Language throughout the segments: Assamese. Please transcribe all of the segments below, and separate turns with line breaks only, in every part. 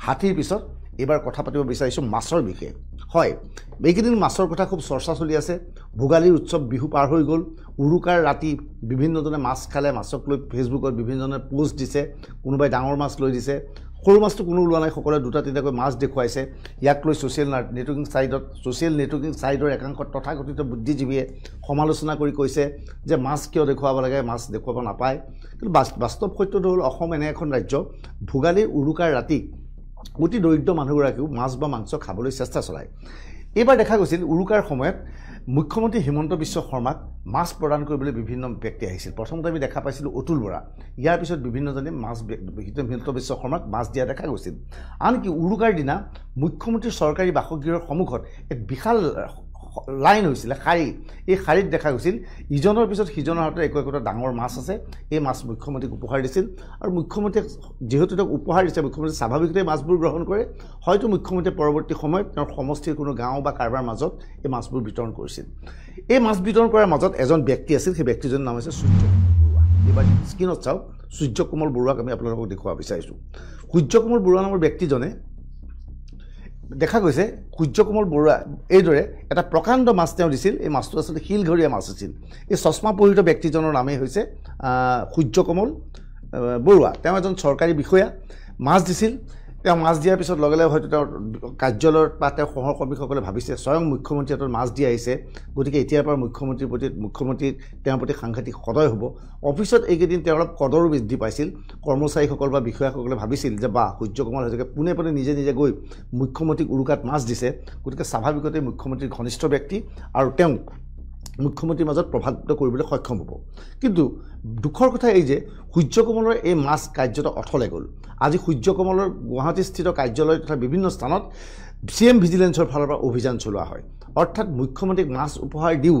হাতীৰ পিছত এবাৰ কথা পাতিব বিচাৰিছোঁ মাছৰ বিষয়ে হয় এইকেইদিন মাছৰ কথা খুব চৰ্চা চলি আছে ভোগালীৰ উৎসৱ বিহু পাৰ হৈ গ'ল উৰুকাৰ ৰাতি বিভিন্নজনে মাছ খালে মাছক লৈ ফেচবুকত বিভিন্নজনে পোষ্ট দিছে কোনোবাই ডাঙৰ মাছ লৈ দিছে সৰু মাছটো কোনো ওলোৱা নাই সকলোৱে দুটা তিনিটাকৈ মাছ দেখুৱাইছে ইয়াক লৈ ছ'চিয়েল নেটৱৰ্কিং ছাইটৰ একাংশত তথাকথিত বুদ্ধিজীৱীয়ে সমালোচনা কৰি কৈছে যে মাছ কিয় দেখুৱাব লাগে মাছ দেখুৱাব নাপায় কিন্তু বাস্তৱ সত্যটো হ'ল অসম এনে এখন ৰাজ্য ভোগালীৰ উৰুকাৰ ৰাতি অতি দৰিদ্ৰ মানুহগৰাকীও মাছ বা মাংস খাবলৈ চেষ্টা চলায় এইবাৰ দেখা গৈছিল উৰুকাৰ সময়ত মুখ্যমন্ত্ৰী হিমন্ত বিশ্ব শৰ্মাক মাছ প্ৰদান কৰিবলৈ বিভিন্ন ব্যক্তি আহিছিল প্ৰথমতে আমি দেখা পাইছিলোঁ অতুল বৰা ইয়াৰ পিছত বিভিন্নজনে হিমন্ত বিশ্ব শৰ্মাক মাছ দিয়া দেখা গৈছিল আনকি উৰুকাৰ দিনা মুখ্যমন্ত্ৰীৰ চৰকাৰী বাসগৃহৰ সন্মুখত এক বিশাল লাইন হৈছিল শাৰী এই শাৰীত দেখা গৈছিল ইজনৰ পিছত সিজনৰ হাতত একোটা ডাঙৰ মাছ আছে এই মাছ মুখ্যমন্ত্ৰীক উপহাৰ দিছিল আৰু মুখ্যমন্ত্ৰীক যেহেতু তেওঁক উপহাৰ দিছে মুখ্যমন্ত্ৰী স্বাভাৱিকতে মাছবোৰ গ্ৰহণ কৰে হয়তো মুখ্যমন্ত্ৰীয়ে পৰৱৰ্তী সময়ত তেওঁৰ সমষ্টিৰ কোনো গাঁও বা কাৰোবাৰ মাজত এই মাছবোৰ বিতৰণ কৰিছিল এই মাছ বিতৰণ কৰাৰ মাজত এজন ব্যক্তি আছিল সেই ব্যক্তিজনৰ নাম হৈছে সূৰ্যকমল বৰুৱা এইবাৰ স্ক্ৰীণত চাওক সূৰ্যকমল বৰুৱাক আমি আপোনালোকক দেখুৱাব বিচাৰিছোঁ সূৰ্যকমল বৰুৱা নামৰ ব্যক্তিজনে দেখা গৈছে সূৰ্যকমল বৰুৱা এইদৰে এটা প্ৰকাণ্ড মাছ তেওঁ দিছিল এই মাছটো আচলতে শিলঘৰীয়া মাছ আছিল এই চশমা পৰিহিত ব্যক্তিজনৰ নামেই হৈছে সূৰ্যকমল বৰুৱা তেওঁ এজন চৰকাৰী বিষয়া মাছ দিছিল তেওঁ মাছ দিয়াৰ পিছত লগে লগে হয়তো তেওঁৰ কাৰ্যালয়ত বা তেওঁৰ সহকৰ্মীসকলে ভাবিছে স্বয়ং মুখ্যমন্ত্ৰী হাতত মাছ দি আহিছে গতিকে এতিয়াৰ পৰা মুখ্যমন্ত্ৰীৰ তেওঁৰ প্ৰতি সাংঘাতিক সদয় হ'ব অফিচত এইকেইদিন তেওঁ অলপ কদৰো বৃদ্ধি পাইছিল কৰ্মচাৰীসকল বা বিষয়াসকলে ভাবিছিল যে বা সূৰ্যকমল হাজৰিকা পোনে পোনে নিজে গৈ মুখ্যমন্ত্ৰীক উৰুকাত মাছ দিছে গতিকে স্বাভাৱিকতে মুখ্যমন্ত্ৰীৰ ঘনিষ্ঠ ব্যক্তি আৰু তেওঁ মুখ্যমন্ত্ৰীৰ মাজত প্ৰভাৱিত কৰিবলৈ সক্ষম হ'ব কিন্তু দুখৰ কথা এই যে সূৰ্যকমলৰ এই মাছ কাৰ্যত অথলে গ'ল আজি সূৰ্যকমলৰ গুৱাহাটীস্থিত কাৰ্যালয় তথা বিভিন্ন স্থানত CM ভিজিলেন্সৰ ফালৰ পৰা অভিযান চলোৱা হয় অৰ্থাৎ মুখ্যমন্ত্ৰীক মাছ উপহাৰ দিও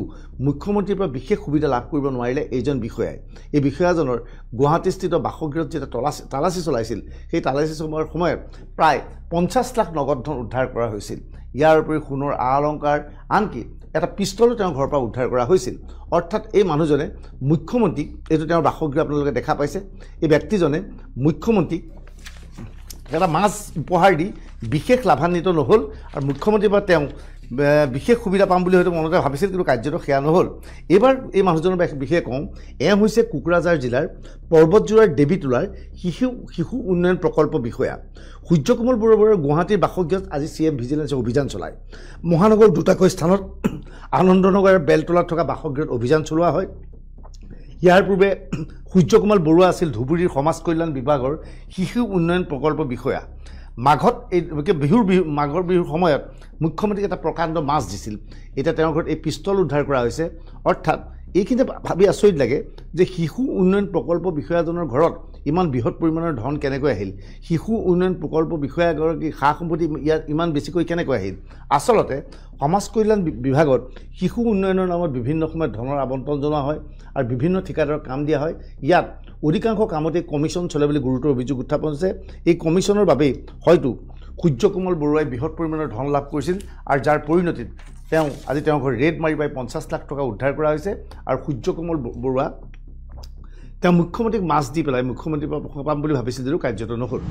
মুখ্যমন্ত্ৰীৰ পৰা বিশেষ সুবিধা লাভ কৰিব নোৱাৰিলে এইজন বিষয়াই এই বিষয়াজনৰ গুৱাহাটীস্থিত বাসগৃহত যেতিয়া তালাচী চলাইছিল সেই তালাচী চলোৱাৰ সময়ত প্ৰায় 50 লাখ নগদ ধন উদ্ধাৰ কৰা হৈছিল ইয়াৰ উপৰি সোণৰ অলংকাৰ আনকি এটা পিস্তলো তেওঁৰ ঘৰৰ পৰা উদ্ধাৰ কৰা হৈছিল অৰ্থাৎ এই মানুহজনে মুখ্যমন্ত্ৰীক এইটো তেওঁৰ বাসগৃহ আপোনালোকে দেখা পাইছে এই ব্যক্তিজনে মুখ্যমন্ত্ৰীক এটা মাছ উপহাৰ দি বিশেষ লাভান্বিত নহ'ল আৰু মুখ্যমন্ত্ৰীৰ পৰা তেওঁ বিশেষ সুবিধা পাম বুলি হয়তো মনতে ভাবিছিল কিন্তু কাৰ্যত সেয়া নহ'ল এইবাৰ এই মানুহজনৰ বিষয়ে কওঁ এওঁ হৈছে কোকৰাঝাৰ জিলাৰ পৰ্বতজোৰাৰ দেৱীতোলাৰ শিশু উন্নয়ন প্ৰকল্প বিষয়া সূৰ্যকমল বৰুৱাৰ গুৱাহাটীৰ বাসগৃহত আজি CM ভিজিলেন্সে অভিযান চলায় মহানগৰ দুটাকৈ স্থানত আনন্দনগৰৰ বেলতলাত থকা বাসগৃহত অভিযান চলোৱা হয় ইয়াৰ পূৰ্বে সূৰ্যকমল বৰুৱা আছিল ধুবুৰীৰ সমাজ কল্যাণ বিভাগৰ শিশু উন্নয়ন প্ৰকল্প বিষয়া মাঘৰ বিহুৰ সময়ত মুখ্যমন্ত্ৰীক এটা প্ৰকাণ্ড মাছ দিছিল এতিয়া তেওঁৰ ঘৰত এই পিস্তল উদ্ধাৰ কৰা হৈছে অৰ্থাৎ এইখিনিতে ভাবি আচৰিত লাগে যে শিশু উন্নয়ন প্ৰকল্প বিষয়াজনৰ ঘৰত ইমান বৃহৎ পৰিমাণৰ ধন কেনেকৈ আহিল শিশু উন্নয়ন প্ৰকল্প বিষয়াগৰাকী সা সম্পত্তি ইয়াত ইমান বেছিকৈ কেনেকৈ আহিল আচলতে সমাজ কল্যাণ বিভাগত শিশু উন্নয়নৰ নামত বিভিন্ন সময়ত ধনৰ আবণ্টন জনোৱা হয় আৰু বিভিন্ন ঠিকাদাৰক কাম দিয়া হয় ইয়াত অধিকাংশ কামতে কমিশ্যন চলে বুলি গুৰুতৰ অভিযোগ উত্থাপন হৈছে এই কমিশ্যনৰ বাবেই হয়তো সূৰ্যকমল বৰুৱাই বৃহৎ পৰিমাণৰ ধন লাভ কৰিছিল আৰু যাৰ পৰিণতিত আজি তেওঁৰ ঘৰ ৰেড মাৰি পাই 50 লাখ টকা উদ্ধাৰ কৰা হৈছে আৰু সূৰ্যকমল বৰুৱা তেওঁ মুখ্যমন্ত্ৰীক মাছ দি পেলাই মুখ্যমন্ত্ৰীৰ পৰা পাম বুলি ভাবিছিল যদিও কাৰ্যত নহ'ল